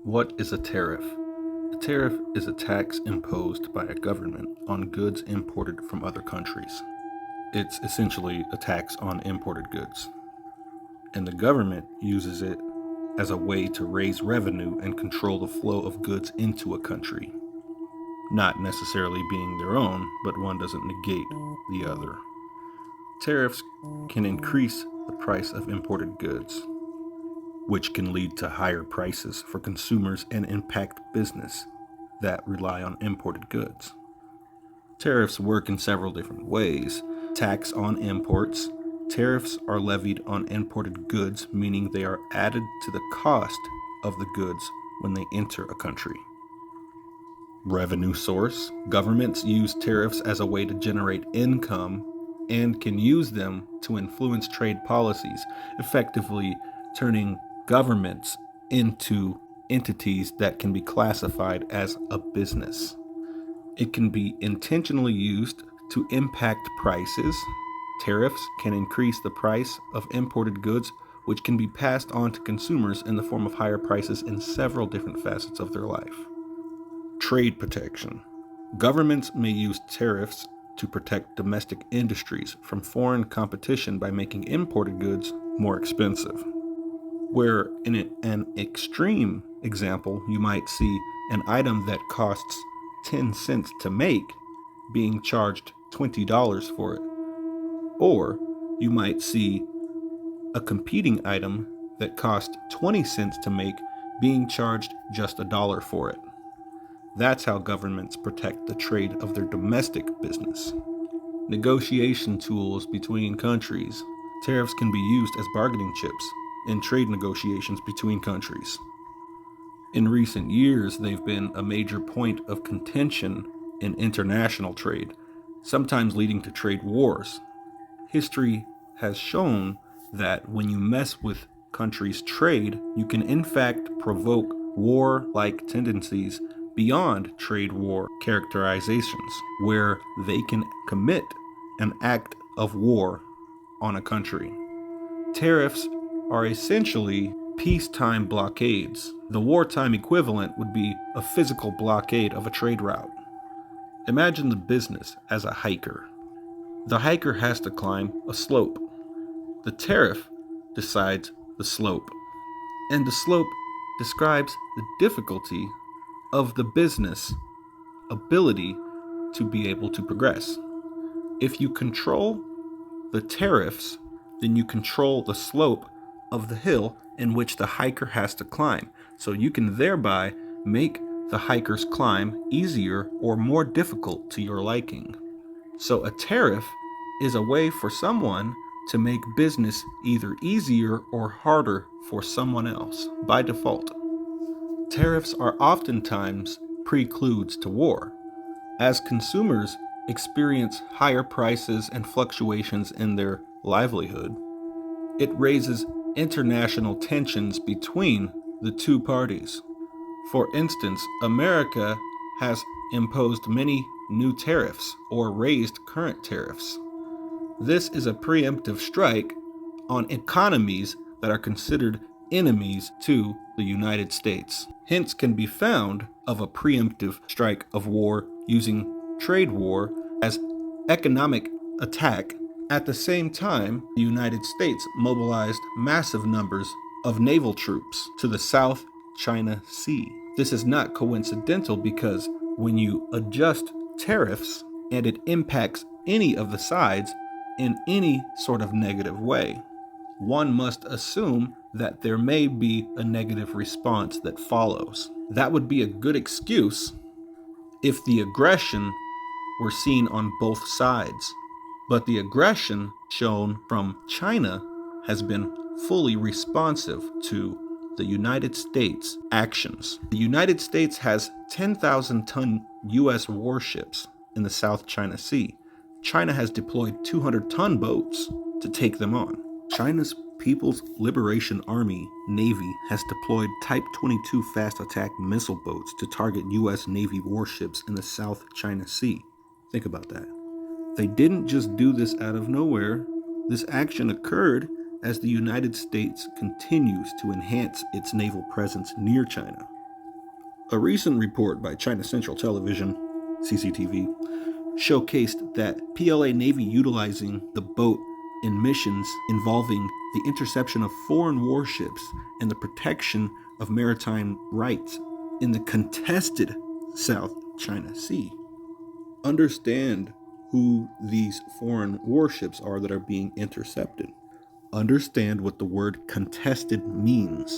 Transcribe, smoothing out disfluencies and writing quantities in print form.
What is a tariff? A tariff is a tax imposed by a government on goods imported from other countries. It's essentially a tax on imported goods, and the government uses it as a way to raise revenue and control the flow of goods into a country, not necessarily being their own, but one doesn't negate the other. Tariffs can increase the price of imported goods, which can lead to higher prices for consumers and impact business that rely on imported goods. Tariffs work in several different ways. Tax on imports. Tariffs are levied on imported goods, meaning they are added to the cost of the goods when they enter a country. Revenue source. Governments use tariffs as a way to generate income and can use them to influence trade policies, effectively turning governments into entities that can be classified as a business. It can be intentionally used to impact prices. Tariffs can increase the price of imported goods, which can be passed on to consumers in the form of higher prices in several different facets of their life. Trade protection. Governments may use tariffs to protect domestic industries from foreign competition by making imported goods more expensive. Where in an extreme example, you might see an item that costs 10 cents to make being charged $20 for it. Or you might see a competing item that cost 20 cents to make being charged just $1 for it. That's how governments protect the trade of their domestic business. Negotiation tools between countries. Tariffs can be used as bargaining chips in trade negotiations between countries. In recent years, they've been a major point of contention in international trade, sometimes leading to trade wars. History has shown that when you mess with countries' trade, you can in fact provoke war-like tendencies beyond trade war characterizations, where they can commit an act of war on a country. Tariffs are essentially peacetime blockades. The wartime equivalent would be a physical blockade of a trade route. Imagine the business as a hiker. The hiker has to climb a slope. The tariff decides the slope, and the slope describes the difficulty of the business ability to be able to progress. If you control the tariffs, then you control the slope of the hill in which the hiker has to climb. So you can thereby make the hiker's climb easier or more difficult to your liking. So a tariff is a way for someone to make business either easier or harder for someone else by default. Tariffs are oftentimes preludes to war. As consumers experience higher prices and fluctuations in their livelihood, it raises international tensions between the two parties. For instance, America has imposed many new tariffs or raised current tariffs. This is a preemptive strike on economies that are considered enemies to the United States. Hints can be found of a preemptive strike of war using trade war as economic attack. At the same time, the United States mobilized massive numbers of naval troops to the South China Sea. This is not coincidental because when you adjust tariffs and it impacts any of the sides in any sort of negative way, one must assume that there may be a negative response that follows. That would be a good excuse if the aggression were seen on both sides. But the aggression shown from China has been fully responsive to the United States' actions. The United States has 10,000-ton U.S. warships in the South China Sea. China has deployed 200-ton boats to take them on. China's People's Liberation Army Navy has deployed Type 22 fast attack missile boats to target U.S. Navy warships in the South China Sea. Think about that. They didn't just do this out of nowhere. This action occurred as the United States continues to enhance its naval presence near China. A recent report by China Central Television, CCTV, showcased that PLA Navy utilizing the boat in missions involving the interception of foreign warships and the protection of maritime rights in the contested South China Sea. Understand who these foreign warships are that are being intercepted. Understand what the word contested means.